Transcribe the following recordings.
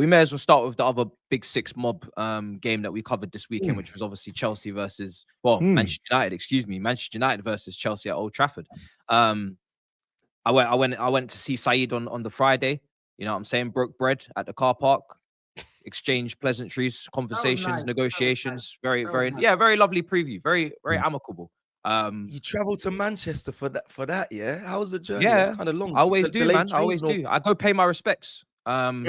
we may as well start with the other Big Six mob game that we covered this weekend, which was obviously Chelsea versus Manchester United. Excuse me, Manchester United versus Chelsea at Old Trafford. I went to see Saeed on the Friday. You know what I'm saying? Broke bread at the car park, exchanged pleasantries, conversations, negotiations. Very lovely preview. Very amicable. You traveled to Manchester for that, yeah? How was the journey? Yeah, It's kind of long. I always do, man. I always do. I go pay my respects. And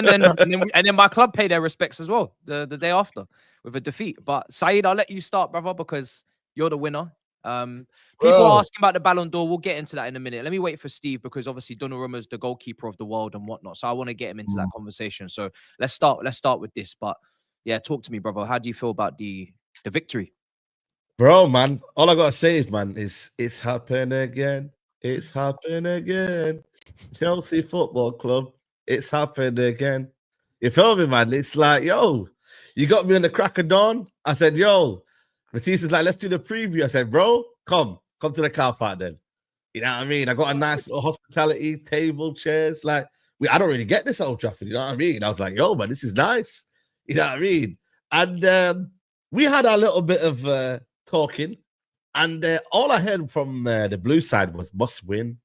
then my club pay their respects as well the day after with a defeat. But Saeed, I'll let you start, brother, because you're the winner. People are asking about the Ballon d'Or. We'll get into that in a minute. Let me wait for Steve because obviously Donnarumma's the goalkeeper of the world and whatnot. So I want to get him into that conversation. So let's start with this. But yeah, talk to me, brother. How do you feel about the victory? Bro, man, all I gotta say is, man, it's happened again. It's happened again. Chelsea Football Club. It's happened again. You feel me, man? It's like, yo, you got me on the crack of dawn. I said, yo, Matisse is like, let's do the preview. I said, bro, come to the car park then. You know what I mean? I got a nice little hospitality table, chairs. Like, I don't really get this at Old Trafford. You know what I mean? I was like, yo, man, this is nice. You know what I mean? And we had a little bit of talking, and all I heard from the blue side was must win.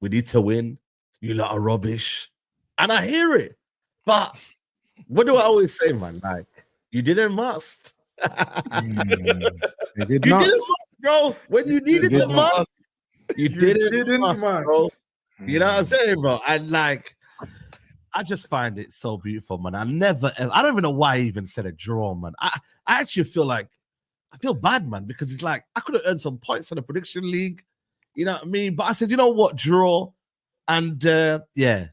We need to win. You lot are rubbish. And I hear it. But what do I always say, man? Like, you didn't must. You didn't must, bro. When you needed to must, you didn't must, bro. You know what I'm saying, bro? And like, I just find it so beautiful, man. I don't even know why I even said a draw, man. I actually feel like I feel bad, man, because it's like I could have earned some points in the prediction league. You know what I mean? But I said, you know what, draw. And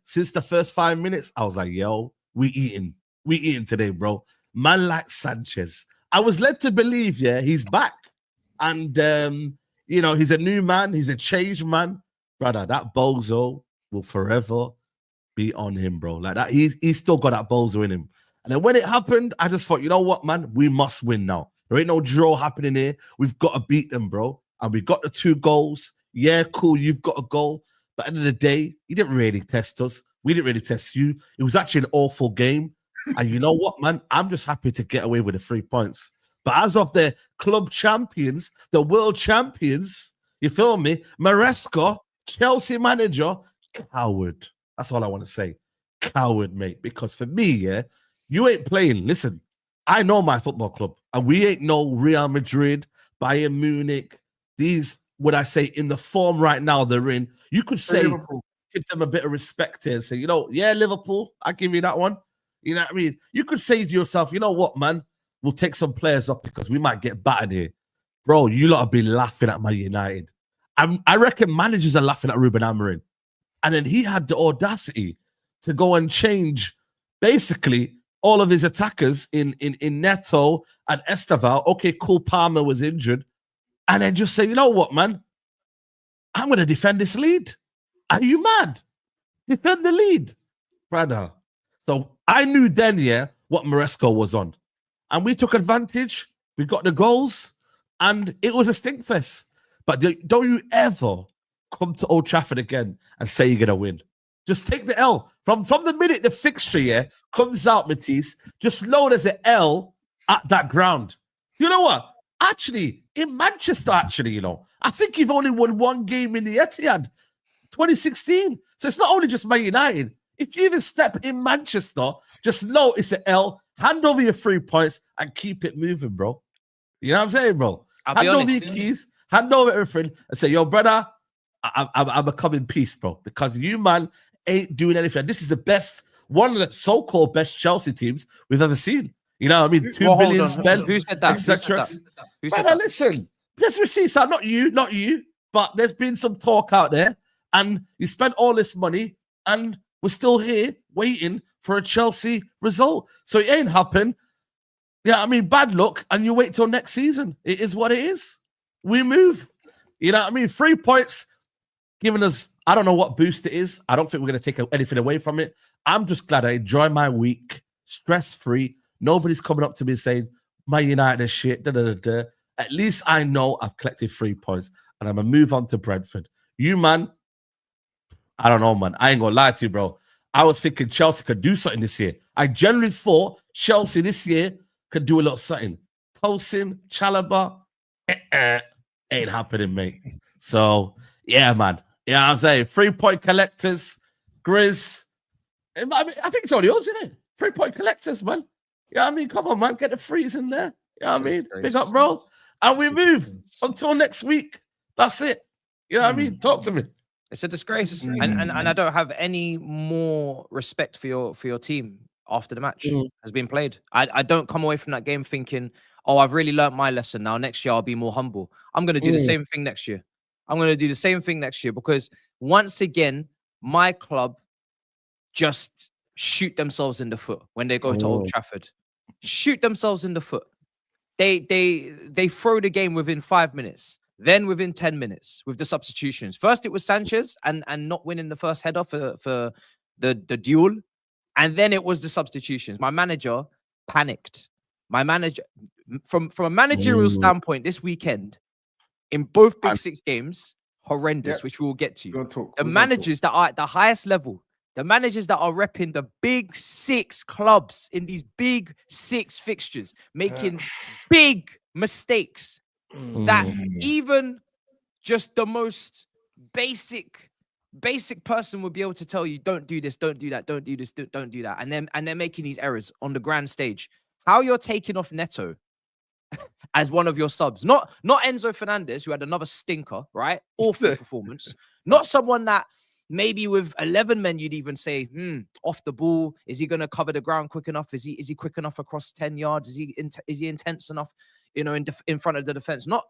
since the first 5 minutes, I was like, yo, we eating today, bro. Man like Sanchez. I was led to believe, he's back. And, he's a new man. He's a changed man. Brother, that bozo will forever be on him, bro. Like that, he's still got that bozo in him. And then when it happened, I just thought, you know what, man? We must win now. There ain't no draw happening here. We've got to beat them, bro. And we got the 2 goals. Yeah, cool, you've got a goal. But at the end of the day, you didn't really test us. We didn't really test you. It was actually an awful game. And you know what, man? I'm just happy to get away with the 3 points. But as of the club champions, the world champions, you feel me? Maresca, Chelsea manager, coward. That's all I want to say. Coward, mate. Because for me, you ain't playing. Listen, I know my football club. And we ain't no Real Madrid, Bayern Munich. These, would I say, in the form right now they're in, you could say, give them a bit of respect here and say, Liverpool, I give you that one. You know what I mean? You could say to yourself, you know what, man? We'll take some players off because we might get battered here. Bro, you lot have been laughing at Man United. I reckon managers are laughing at Ruben Amorim. And then he had the audacity to go and change basically all of his attackers in Neto and Esteval. Okay, cool, Palmer was injured. And then just say, you know what, man? I'm going to defend this lead. Are you mad? Defend the lead. Brother. So I knew then, what Maresco was on. And we took advantage. We got the goals. And it was a stinkfest. But don't you ever come to Old Trafford again and say you're going to win. Just take the L. From the minute the fixture comes out, Matisse, just know there's an L at that ground. You know what? Actually, in Manchester, I think you've only won 1 game in the Etihad, 2016. So it's not only just Man United. If you even step in Manchester, just know it's an L. Hand over your 3 points and keep it moving, bro. You know what I'm saying, bro? Hand over your keys, hand over everything, and say, yo, brother, I'm a come in peace, bro. Because you, man, ain't doing anything. This is the best, one of the so-called best Chelsea teams we've ever seen. You know what I mean? 2 billion spent, who said that? etc. Listen, there's receipts out, not you, but there's been some talk out there, and you spent all this money, and we're still here waiting for a Chelsea result. So it ain't happened. Yeah, I mean, bad luck, and you wait till next season. It is what it is. We move. You know what I mean? 3 points giving us, I don't know what boost it is. I don't think we're going to take anything away from it. I'm just glad I enjoy my week, stress-free. Nobody's coming up to me saying, Man United is shit, da-da-da-da. At least I know I've collected 3 points, and I'm going to move on to Brentford. You, man, I don't know, man. I ain't going to lie to you, bro. I was thinking Chelsea could do something this year. I generally thought Chelsea this year could do a lot of something. Tosin, Chalobah, ain't happening, mate. So, yeah, man. Yeah, I'm saying 3-point collectors, Grizz. I mean, I think it's all yours, isn't it? 3-point collectors, man. Yeah, I mean, come on, man. Get the threes in there. You know what I mean? Big up, bro. And we move until next week. That's it. You know what I mean? Talk to me. It's a disgrace, and I don't have any more respect for your team after the match has been played. I don't come away from that game thinking, oh, I've really learned my lesson. Now next year I'll be more humble. I'm going to do the same thing next year. I'm going to do the same thing next year because once again, my club just shoot themselves in the foot when they go to Old Trafford. Shoot themselves in the foot. They throw the game within 5 minutes. Then within 10 minutes with the substitutions. First, it was Sanchez and not winning the first header for the duel. And then it was the substitutions. My manager panicked. My manager, from a managerial standpoint, this weekend, in both Big Six games, horrendous, which we will get to. The managers that are at the highest level, the managers that are repping the Big Six clubs in these Big Six fixtures, making big mistakes. That even just the most basic person would be able to tell you, don't do this, don't do that, don't do this, don't do that. And they're making these errors on the grand stage. How you're taking off Neto as one of your subs, not Enzo Fernandez, who had another stinker, right? Awful performance. Not someone that maybe with 11 men, you'd even say, off the ball. Is he going to cover the ground quick enough? Is he quick enough across 10 yards? Is he intense enough? You know, in front of the defense. Not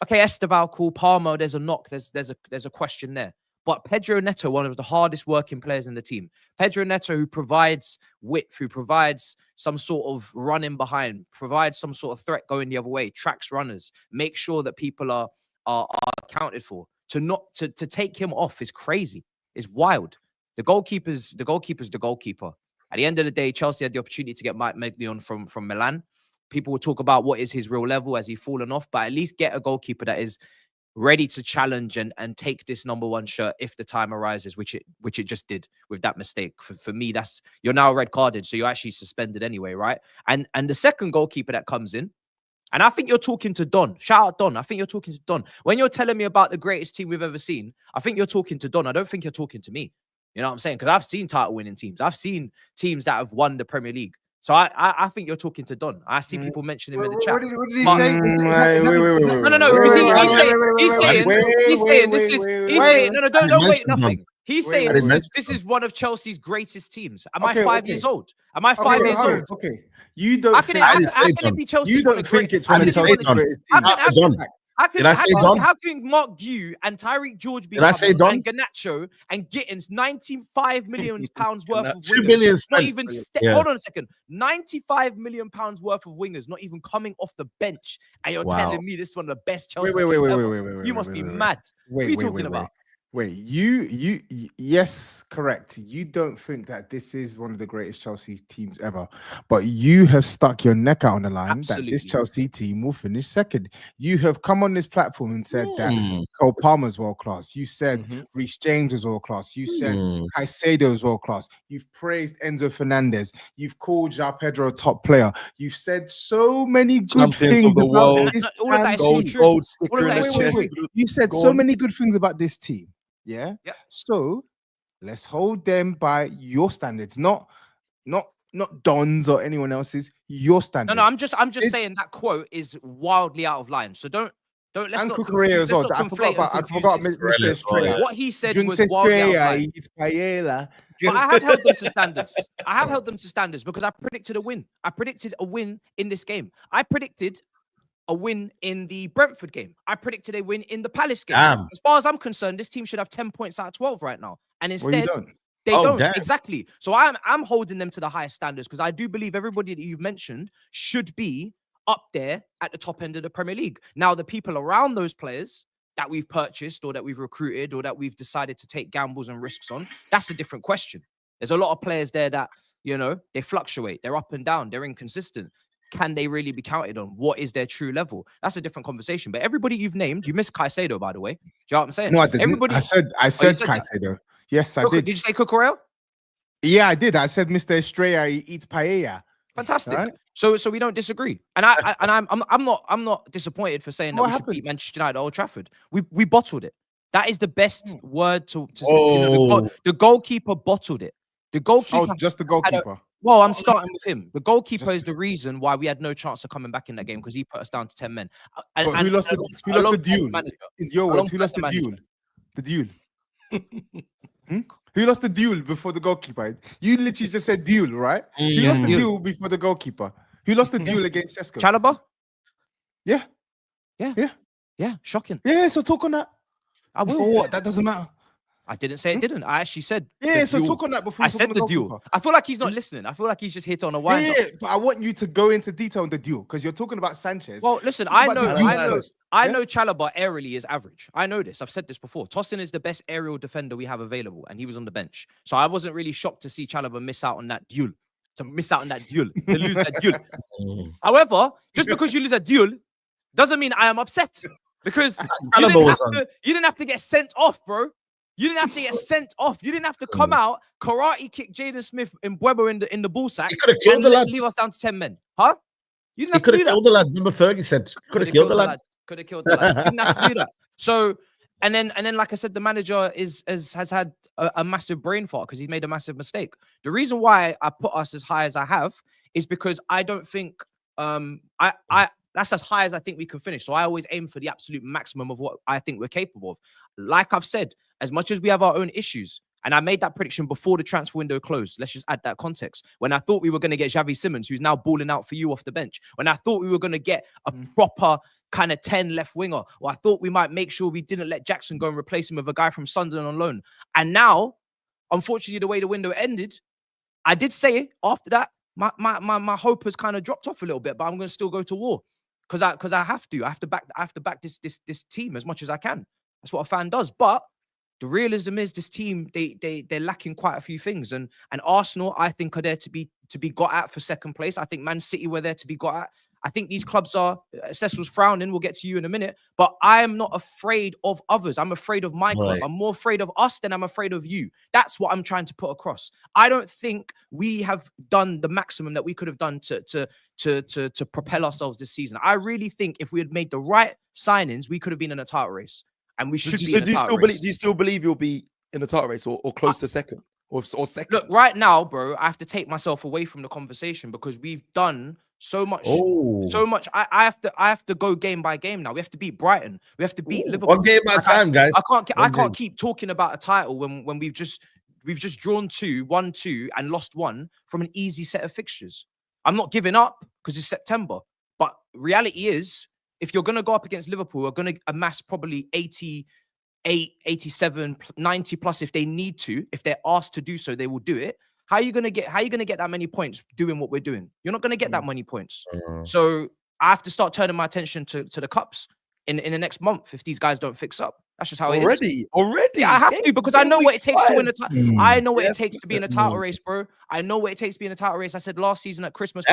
okay. Esteval, cool. Palmer, there's a knock. There's a question there. But Pedro Neto, one of the hardest working players in the team. Pedro Neto, who provides width, who provides some sort of running behind, provides some sort of threat going the other way, tracks runners, make sure that people are accounted for. To take him off is crazy. It's wild. The goalkeeper's the goalkeeper. At the end of the day, Chelsea had the opportunity to get Mike Maignan from Milan. People will talk about what is his real level, has he fallen off, but at least get a goalkeeper that is ready to challenge and take this #1 shirt if the time arises, which it just did with that mistake. For me, that's, you're now red carded, so you're actually suspended anyway, right? And the second goalkeeper that comes in, and I think you're talking to Don. Shout out Don. I think you're talking to Don. When you're telling me about the greatest team we've ever seen, I think you're talking to Don. I don't think you're talking to me. You know what I'm saying? Because I've seen title winning teams. I've seen teams that have won the Premier League. So I think you're talking to Don. I see people mention him in the chat. What did he say? No. He's saying this is. He's saying no. Don't wait nothing. He's saying this is one of Chelsea's greatest teams. Am I 5 years old? Am I 5 years old? Okay. You don't. How can it be Chelsea? You don't think it's one of Chelsea's greatest teams? How can Mark Gue and Tyreek George be and Garnacho and Gittins £95 million worth of wingers? 2 billion. Not even hold on a second. £95 million worth of wingers not even coming off the bench, and you're telling me this is one of the best Chelsea teams ever? You must be mad. What are you talking about? Wait, yes, correct. You don't think that this is one of the greatest Chelsea teams ever, but you have stuck your neck out on the line that this Chelsea team will finish second. You have come on this platform and said that Cole Palmer's world class. You said Reece James is world class. You said Caicedo is world class. You've praised Enzo Fernandez. You've called João Pedro a top player. You've said so many good things of the about world. this All of that is true. Gold sticker in the chest. You said so many good things about this team. Yeah. So let's hold them by your standards, not Don's or anyone else's. Your standards. No. I'm just saying that quote is wildly out of line. So don't let's and not Cucurella as well. I forgot Mr. Estrella. What he said was wildly out of line. But I have held them to standards. I have held them to standards because I predicted a win. I predicted a win in this game. I predicted a win in the Brentford game. I predicted a win in the Palace game. As far as I'm concerned, this team should have 10 points out of 12 right now. And instead, they don't. Exactly. So I'm holding them to the highest standards because I do believe everybody that you've mentioned should be up there at the top end of the Premier League. Now, the people around those players that we've purchased or that we've recruited or that we've decided to take gambles and risks on, that's a different question. There's a lot of players there that, you know, they fluctuate. They're up and down. They're inconsistent. Can they really be counted on? What is their true level? That's a different conversation. But everybody you've named, you missed Caicedo, by the way. Do you know what I'm saying? No, I didn't. I said Caicedo. Yes, I did. Did you say Cucurella? Yeah, I did. I said Mr. Estrella eats paella. Fantastic. Right? So we don't disagree. And I'm not disappointed for saying that we should beat Manchester United at Old Trafford. We bottled it. That is the best word to say. You know, the goalkeeper bottled it. The goalkeeper. Oh, just the goalkeeper. Well, I'm starting with him. The goalkeeper is the reason why we had no chance of coming back in that game because he put us down to 10 men. And who lost the duel? In your words, who lost the duel? The duel. Who lost the duel before the goalkeeper? You literally just said duel, right? Who lost the duel before the goalkeeper? Who lost the duel against Sesko? Chalobah? Yeah. Shocking. Yeah, so talk on that. I will. For what? That doesn't matter. I didn't say it didn't. I actually said so talk on that before I said the duel. I feel like he's not listening. I feel like he's just hit on a wind. Yeah, but I want you to go into detail on the duel because you're talking about Sanchez. Well, listen, I know Chalobah aerially is average. I know this. I've said this before. Tosin is the best aerial defender we have available, and he was on the bench. So I wasn't really shocked to see Chalobah miss out on that duel. To lose that duel. However, just because you lose a duel doesn't mean I am upset. Because you didn't have to get sent off, bro. You didn't have to get sent off. You didn't have to come out, karate kick Jaden Smith and Mbeumo in the ball sack. He could have killed the lad. Leave us down to 10 men. Huh? You didn't have to do that. killed the lad. Number 30 said could have killed the lad. Could have killed the lad. You didn't have to do that. So, and then, like I said, the manager has had a massive brain fart because he's made a massive mistake. The reason why I put us as high as I have is because I don't think that's as high as I think we can finish. So I always aim for the absolute maximum of what I think we're capable of. Like I've said, as much as we have our own issues, and I made that prediction before the transfer window closed. Let's just add that context. When I thought we were going to get Xavi Simons, who's now balling out for you off the bench. When I thought we were going to get a proper kind of 10 left winger, or I thought we might make sure we didn't let Jackson go and replace him with a guy from Sunderland on loan. And now, unfortunately, the way the window ended, I did say after that, my hope has kind of dropped off a little bit, but I'm going to still go to war. Because I have to. I have to back this team as much as I can. That's what a fan does. But the realism is this team, they're lacking quite a few things. And Arsenal, I think, are there to be got at for second place. I think Man City were there to be got at. I think these clubs are, Cecil's frowning, we'll get to you in a minute, but I am not afraid of others. I'm afraid of my club. I'm more afraid of us than I'm afraid of you. That's what I'm trying to put across. I don't think we have done the maximum that we could have done to propel ourselves this season. I really think if we had made the right signings, we could have been in a title race. And we should be in a title race. Do you still believe you'll be in the title race or close to second? Or second? Look, right now, bro, I have to take myself away from the conversation because we've done so much. I have to go game by game now. We have to beat Brighton. We have to beat Liverpool. One game at a time, guys. I can't keep talking about a title when we've just drawn 1-2 and lost 1 from an easy set of fixtures. I'm not giving up because it's September. But reality is, if you're gonna go up against Liverpool, we're gonna amass probably 88, 87, 90 plus if they need to. If they're asked to do so, they will do it. How are you gonna get that many points doing what we're doing? You're not gonna get that many points. So I have to start turning my attention to the cups in the next month if these guys don't fix up. That's just how it is. Already. Yeah, I have to because I know what it takes to win a title. I know what it takes to be in a title race, bro. I know what it takes to be in a title race. I said last season at Christmas.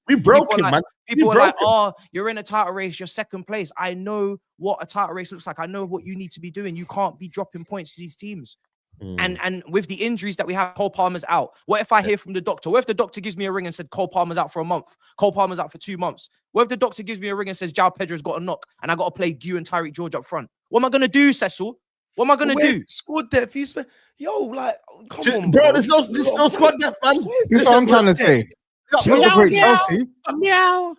We broke him, man. People were like, oh, you're in a title race, you're second place. I know what a title race looks like. I know what you need to be doing. You can't be dropping points to these teams. And with the injuries that we have, Cole Palmer's out. What if I hear from the doctor? What if the doctor gives me a ring and said Cole Palmer's out for a month? Cole Palmer's out for 2 months. What if the doctor gives me a ring and says João Pedro's got a knock and I got to play Gu and Tyreek George up front? What am I going to do, Cecil? What am I going to do? Squad depth. Yo, like, come on, bro. There's no squad depth, man. This is what I'm trying to say. Chelsea. Meow.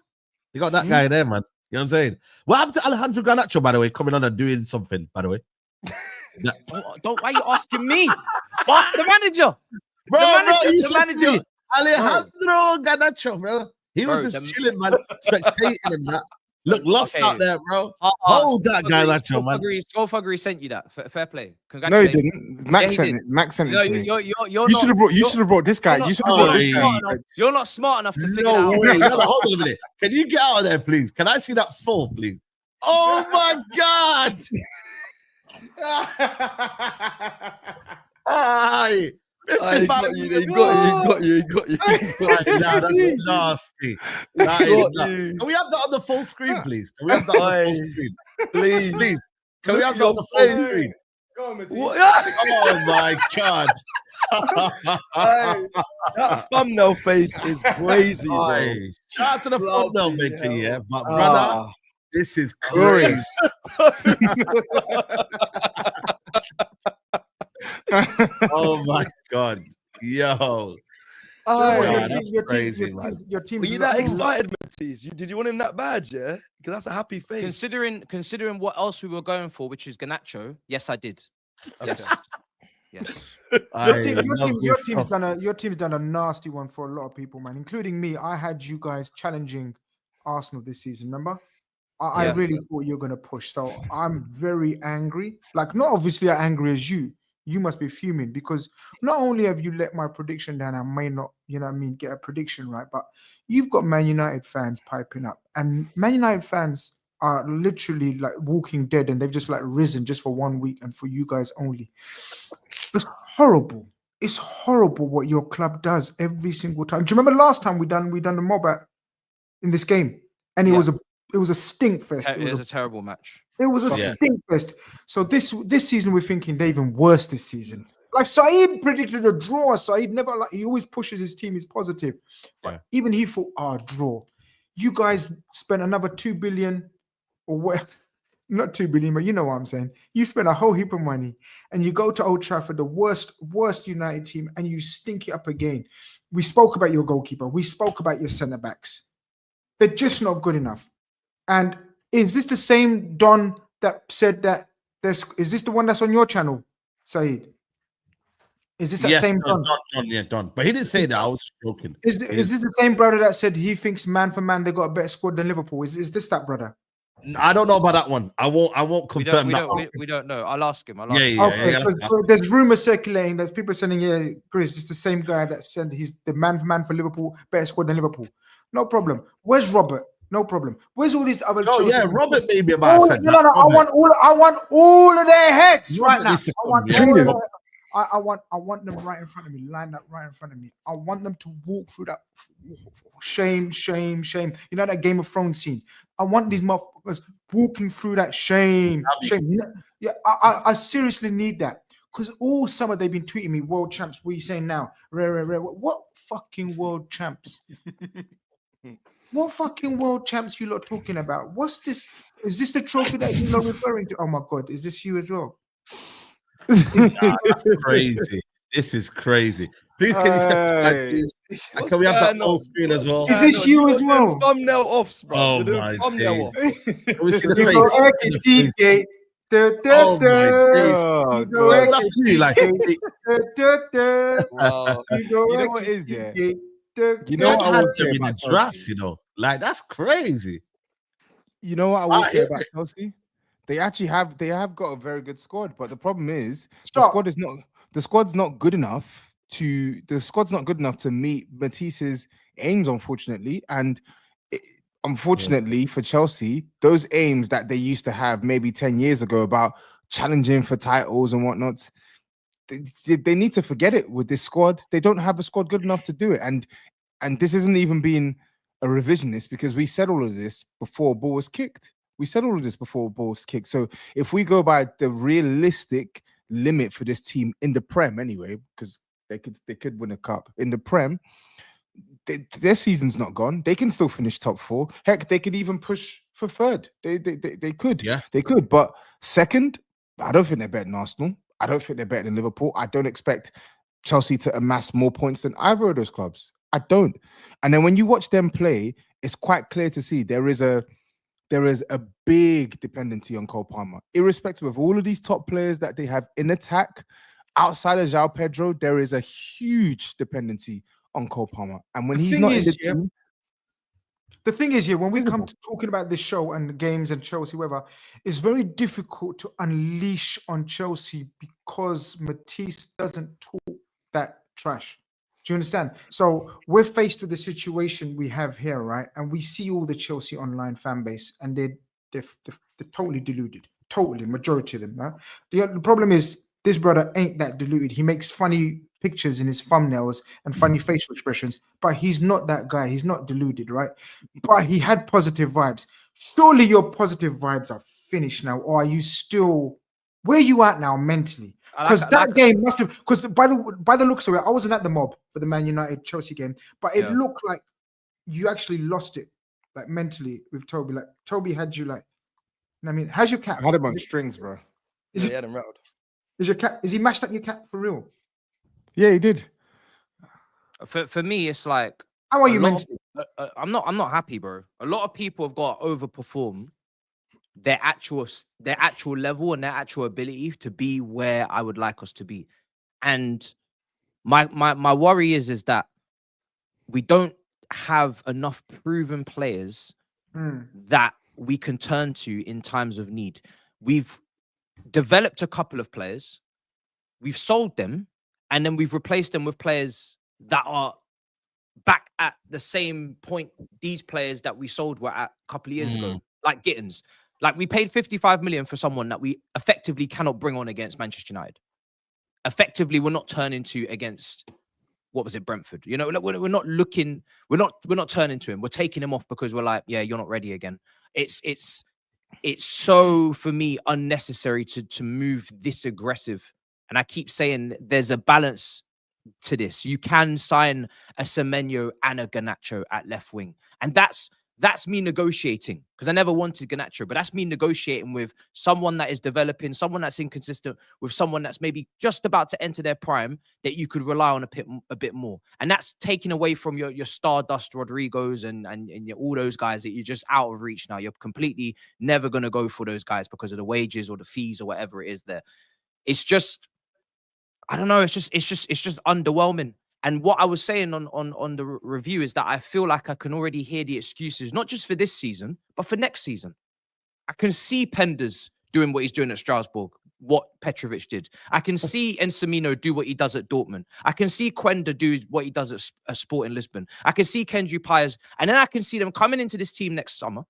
You got that guy there, man. You know what I'm saying? What happened to Alejandro Garnacho, by the way, coming on and doing something, by the way? Don't why are you asking me? Ask the manager. Bro, the manager. Alejandro Garnacho, bro. He was just chilling, man, spectating and that. Look, lost out there, bro. Hold that guy, Nacho, man. Skolfuggery sent you that. Fair play. No, he didn't. Max sent it. Max sent it to me. You should have brought this guy. You should have brought this guy. You're not smart enough to figure it out. No way. Hold on a minute. Can you get out of there, please? Can I see that full, please? Oh my God! Aye. He got you. Nah, that's nasty. That is nasty. Can we have that on the full screen, please? Can we have that on the full screen? Please. Can we have that on the full screen? Go on, Matisse. Oh my God. Hey, that thumbnail face is crazy, bro. Aye. Shout out to the thumbnail maker, yeah. But brother, Ah, this is crazy. Oh my god, yo. aye. Your team. Were you that excited, Matisse? Did you want him that bad, yeah? Because that's a happy face. Considering what else we were going for, which is Garnacho, yes, I did. Yes. Yes. Your team's done a nasty one for a lot of people, man, including me. I had you guys challenging Arsenal this season, remember? I really thought you were gonna push. So I'm very angry. Like, not obviously as angry as you. You must be fuming because not only have you let my prediction down, I may not, you know what I mean, get a prediction right, but you've got Man United fans piping up. And Man United fans are literally like walking dead, and they've just like risen just for 1 week and for you guys only. It's horrible. It's horrible what your club does every single time. Do you remember last time we done the mob in this game? And it was a stink fest. It was a terrible match. It was a stink fest. So this season we're thinking they're even worse this season. Like Saeed predicted a draw. Saeed never he always pushes his team. He's positive. But even he thought, draw. You guys spent another 2 billion or what? Not 2 billion, but you know what I'm saying. You spend a whole heap of money and you go to Old Trafford, the worst United team, and you stink it up again. We spoke about your goalkeeper. We spoke about your centre backs. They're just not good enough. And is this the same Don that said that is this the one that's on your channel, Saeed? Is this that same Don? Don. But he didn't say that. I was joking. Is this the same brother that said he thinks man for man they got a better squad than Liverpool? Is this that brother? I don't know about that one. I won't confirm that one. We don't know. I'll ask him. Okay, there's rumors circulating. There's people saying, Chris, it's the same guy that said he's the man for Liverpool, better squad than Liverpool. No problem. Where's Robert? No problem. Where's all these other? Oh yeah, Robert maybe about. No. I want all of their heads right now. I want them right in front of me, lined up right in front of me. I want them to walk through that shame. You know that Game of Thrones scene? I want these motherfuckers walking through that shame. Yeah, I seriously need that. Because all summer they've been tweeting me, world champs, what are you saying now? Rare. What fucking world champs? What fucking world champs you lot talking about? What's this? Is this the trophy that you're not referring to? Oh my God, is this you as well? That's crazy. This is crazy. Please, can you step aside, please? Can we have that whole screen as well? Is this you as well? Thumbnail offs, bro. Oh my thumbnail offs. Can we see the face? Oh my days. You know what is there? You know what I would say about drafts, you know? Like, that's crazy. You know what I will say about Chelsea? They have got a very good squad, but the problem is the squad's not good enough to meet Matisse's aims, unfortunately. And unfortunately for Chelsea, those aims that they used to have maybe 10 years ago about challenging for titles and whatnot, they need to forget it with this squad. They don't have a squad good enough to do it. And this isn't even being a revisionist, because we said all of this before a ball was kicked. So if we go by the realistic limit for this team in the Prem anyway, because they could win a cup in the Prem, their season's not gone. They can still finish top 4. Heck, they could even push for third. They could. Yeah, they could. But second, I don't think they're better than Arsenal. I don't think they're better than Liverpool. I don't expect Chelsea to amass more points than either of those clubs. I don't. And then when you watch them play, it's quite clear to see there is a big dependency on Cole Palmer. Irrespective of all of these top players that they have in attack, outside of João Pedro, there is a huge dependency on Cole Palmer. And when he's not in the team... The thing is, when we come to talking about this show and the games and Chelsea, whatever, it's very difficult to unleash on Chelsea because Matisse doesn't talk that trash. Do you understand? So we're faced with the situation we have here, right? And we see all the Chelsea online fan base, and they're totally deluded. Totally, majority of them. Right? The problem is this brother ain't that deluded. He makes funny pictures in his thumbnails and funny facial expressions, but he's not that guy. He's not deluded, right? But he had positive vibes. Surely your positive vibes are finished now, or are you still Where are you at now mentally? Because game must have. Because by the looks of it, I wasn't at the mob for the Man United Chelsea game, but it looked like you actually lost it, like mentally with Toby. Like Toby had you like. I mean, how's your cat? I had him on strings, bro. He had him rattled. Is your cat? Is he mashed up your cat for real? Yeah, he did. For me, it's like, how are you mentally? I'm not happy, bro. A lot of people have got to overperform their actual level and their actual ability to be where I would like us to be. And my worry is that we don't have enough proven players that we can turn to in times of need. We've developed a couple of players, we've sold them, and then we've replaced them with players that are back at the same point these players that we sold were at a couple of years ago, like Gittins. Like, we paid 55 million for someone that we effectively cannot bring on against Manchester United. Effectively, we're not turning to against, what was it, Brentford? You know, we're not looking, we're not turning to him. We're taking him off because we're like, yeah, you're not ready again. It's so, for me, unnecessary to move this aggressive. And I keep saying there's a balance to this. You can sign a Semenyo and a Garnacho at left wing, and that's me negotiating, because I never wanted Garnacho, but that's me negotiating with someone that is developing, someone that's inconsistent, with someone that's maybe just about to enter their prime that you could rely on a bit more. And that's taking away from your Stardust Rodrigos and all those guys that you're just out of reach now. You're completely never going to go for those guys because of the wages or the fees or whatever it is there. It's just, I don't know. It's just underwhelming. And what I was saying on the review is that I feel like I can already hear the excuses, not just for this season, but for next season. I can see Penders doing what he's doing at Strasbourg, what Petrovic did. I can see Ensemino do what he does at Dortmund. I can see Quenda do what he does at Sporting Lisbon. I can see Kendry Pires, and then I can see them coming into this team next summer.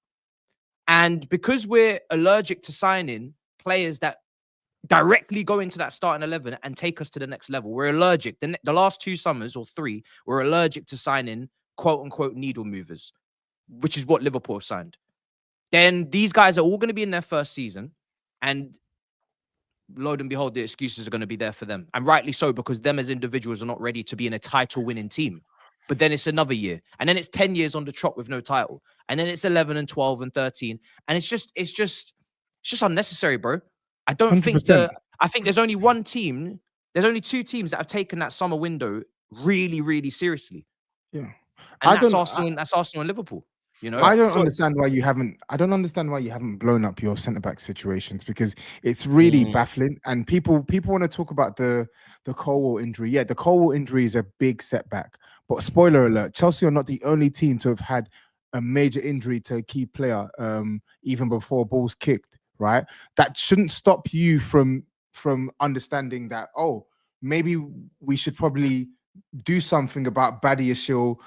And because we're allergic to signing players that directly go into that starting 11 and take us to the next level, we're allergic. The last 2 summers or 3, we're allergic to signing quote unquote needle movers, which is what Liverpool signed. Then these guys are all going to be in their first season, and lo and behold, the excuses are going to be there for them, and rightly so, because them as individuals are not ready to be in a title-winning team. But then it's another year, and then it's 10 years on the trot with no title, and then it's 11 and 12 and 13, and it's just unnecessary, bro. I don't 100%. I think there's only one team. There's only 2 teams that have taken that summer window really, really seriously. Yeah, and that's Arsenal and Liverpool. You know, I don't understand why you haven't. I don't understand why you haven't blown up your centre back situations, because it's really baffling. And people want to talk about the Colwill injury. Yeah, the Colwill injury is a big setback. But spoiler alert: Chelsea are not the only team to have had a major injury to a key player, even before balls kicked. Right? That shouldn't stop you from understanding that, oh, maybe we should probably do something about Badiashile,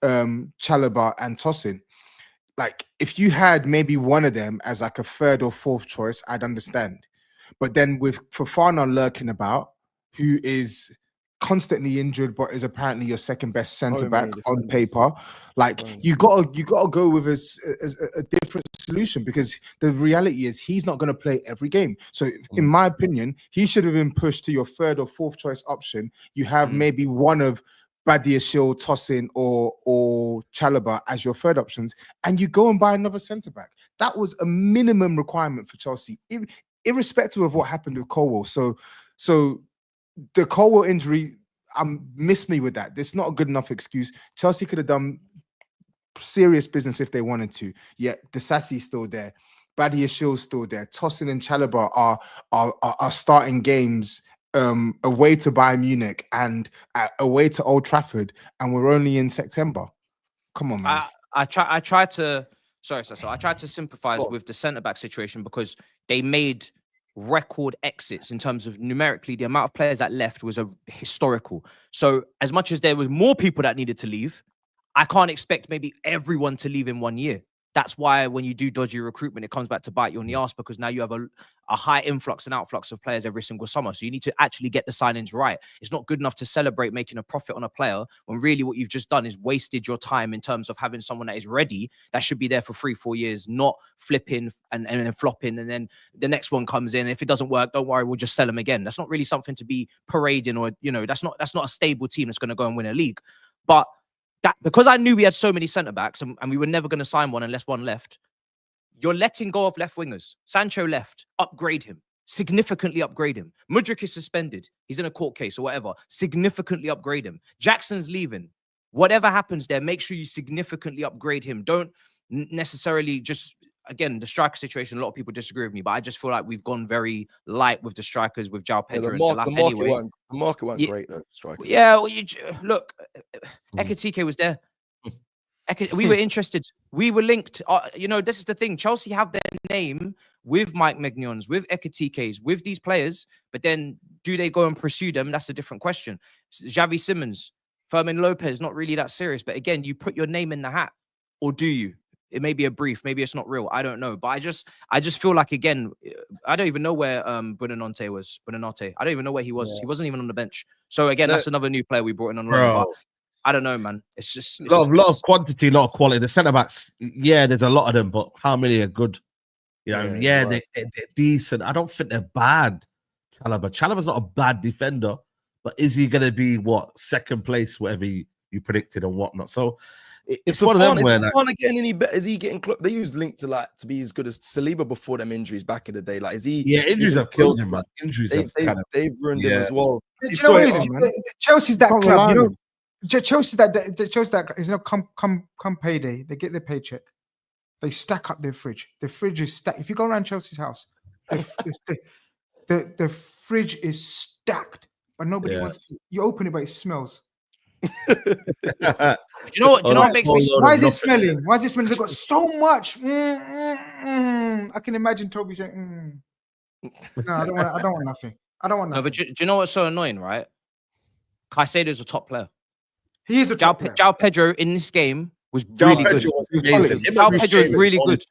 Chalobah, and Tosin. Like, if you had maybe one of them as like a 3rd or 4th choice, I'd understand. But then with Fofana lurking about, who is constantly injured but is apparently your 2nd best centre back on paper, like you gotta go with a different solution, because the reality is he's not going to play every game. So in my opinion, he should have been pushed to your 3rd or 4th choice option. You have maybe one of Badiashile, Tosin, or Chalobah as your 3rd options, and you go and buy another centre back. That was a minimum requirement for Chelsea, irrespective of what happened with Colwill. So the Colwill injury, miss me with that. It's not a good enough excuse. Chelsea could have done serious business if they wanted to. Yet Disasi's still there, Badiashile's still there. Tosin and Chalobah are starting games away to Bayern Munich and away to Old Trafford, and we're only in September. Come on, man. I tried to sympathize with the centre back situation, because they made record exits in terms of numerically the amount of players that left was a historical. So as much as there was more people that needed to leave, I can't expect maybe everyone to leave in 1 year. that's why when you do dodgy recruitment, it comes back to bite you on the ass, because now you have a high influx and outflux of players every single summer. So you need to actually get the signings right. It's not good enough to celebrate making a profit on a player when really what you've just done is wasted your time in terms of having someone that is ready, that should be there for 3-4 years, not flipping and then flopping. And then the next one comes in. If it doesn't work, don't worry, we'll just sell them again. That's not really something to be parading, or, you know, that's not a stable team that's going to go and win a league. But that, because I knew we had so many centre-backs and we were never going to sign one unless one left, you're letting go of left wingers. Sancho left, upgrade him, significantly upgrade him. Mudryk is suspended. He's in a court case or whatever. Significantly upgrade him. Jackson's leaving. Whatever happens there, make sure you significantly upgrade him. Don't necessarily just, again, the striker situation, a lot of people disagree with me, but I just feel like we've gone very light with the strikers, with João Pedro and Delap anyway. The market weren't great, though, strikers. Yeah, well, look, Ekitike was there. We were interested. We were linked. You know, this is the thing. Chelsea have their name with Mike Maignan, with Ekitike's, with these players, but then do they go and pursue them? That's a different question. Xavi Simons, Fermin Lopez, not really that serious. But again, you put your name in the hat, or do you? It may be a brief, maybe it's not real. I don't know. But I just feel like, again, I don't even know where Buonanotte was. Buonanotte. I don't even know where he was. Yeah. He wasn't even on the bench. So again, that's another new player we brought in on loan. But I don't know, man. It's just a lot of quantity, a lot of quality. The centre backs, yeah, there's a lot of them, but how many are good? You know, they're decent. I don't think they're bad. Chalobah's not a bad defender, but is he going to be second place, whatever you predicted and whatnot? So it's one of them where getting any better. Is he getting? They use Link to be as good as Saliba before them injuries back in the day. Like, is he? Yeah, injuries have killed him, man. Injuries they've ruined him as well. Chelsea's that club, you know. Chelsea that is, you know, come payday, they get their paycheck, they stack up their fridge. The fridge is stacked. If you go around Chelsea's house, the fridge is stacked, but nobody wants to. You open it, but it smells. Do you know what makes me? Why is it smelling? Why is it smelling? They've got so much. I can imagine Toby saying, "No, I don't want nothing. I don't want nothing." No, but do you know what's so annoying, right? Caicedo's a top player. He is a top player. João Pedro in this game was really good. João Pedro is really good.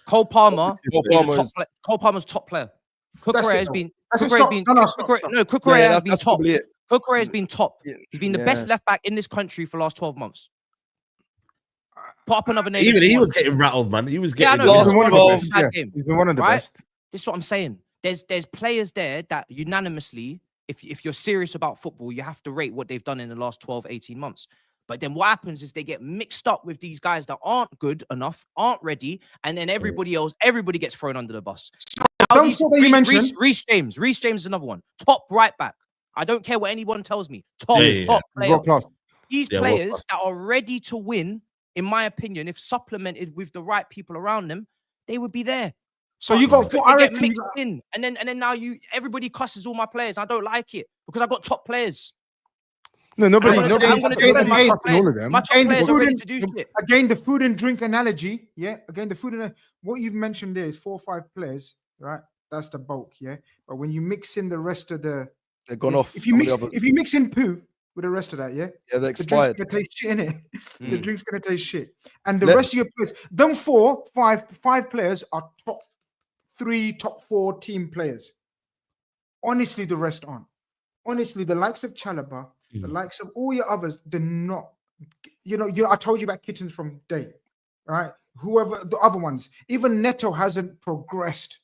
Cole Palmer's top player. Cucurella has been top. Cucurella has been top. He's been the best left back in this country for the last 12 months. Put up another name. Even he was getting rattled, man. He was getting. He's been one of the best. This is what I'm saying. There's players there that unanimously, if you're serious about football, you have to rate what they've done in the last 12, 18 months. But then what happens is they get mixed up with these guys that aren't good enough, aren't ready, and then everybody gets thrown under the bus. Reece James is another one. Top right back. I don't care what anyone tells me. Top player. These players that are ready to win, in my opinion, if supplemented with the right people around them, they would be there. So you got four, get mixed in, and then now everybody cusses all my players. I don't like it because I got top players. No, nobody. I'm going to defend my top players. My top players are ready to do shit. Again, the food and drink analogy. Yeah. Again, the food and what you've mentioned there is 4 or 5 players, right? That's the bulk. Yeah. But when you mix in the rest of they're gone off. If you mix in poo with the rest of that, they're expired. The drink's gonna taste shit in it. The drink's gonna taste shit, and the rest of your players, them 4, 5 players are top 3, top 4 team players. Honestly, the rest aren't. Honestly, the likes of Chalobah, the likes of all your others, they're not. You know, I told you about Kittens from day, right? Whoever the other ones, even Neto hasn't progressed.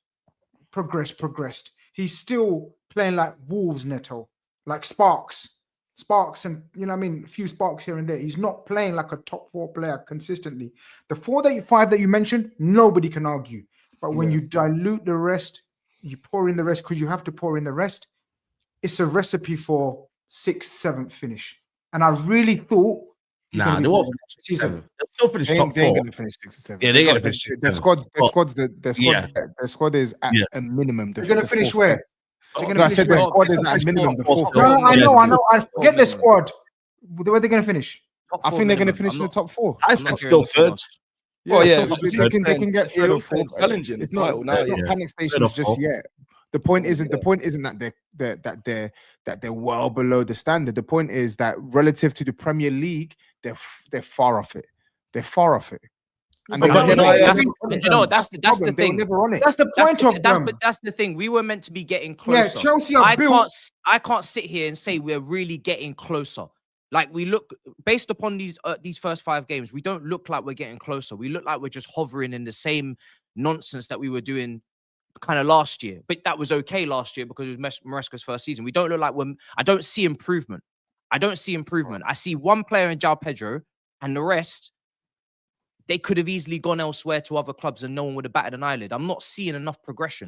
He's still playing like Wolves Neto, like Sparks, and you know what I mean, a few sparks here and there. He's not playing like a top 4 player consistently. The 5 that you mentioned, nobody can argue. But when you dilute the rest, you pour in the rest because you have to pour in the rest. It's a recipe for 6th, 7th finish. And I really thought, they won't finish 7th. They'll still finish top 4. They're going to finish 6th, 7th. Yeah, they're going to finish. Their squad is at a minimum. They're going to finish where? I said the squad is at a minimum. I know. I forget the squad. Where they're going to finish? I think they're going to finish in the top 4. I said still third. They can get third or fourth. Challenging. It's not panic stations just yet. The point isn't that they're well below the standard. The point is that relative to the Premier League, they're far off it. They're far off it. And But they you know, that's the thing. That's the point of them. That's the thing. We were meant to be getting closer. Yeah, Chelsea are built. I can't sit here and say we're really getting closer. Like we look based upon these first 5 games, we don't look like we're getting closer. We look like we're just hovering in the same nonsense that we were doing kind of last year. But that was okay last year because it was Maresca's first season. We don't look like I don't see improvement. I see one player in João Pedro, and the rest, they could have easily gone elsewhere to other clubs and no one would have batted an eyelid. I'm not seeing enough progression.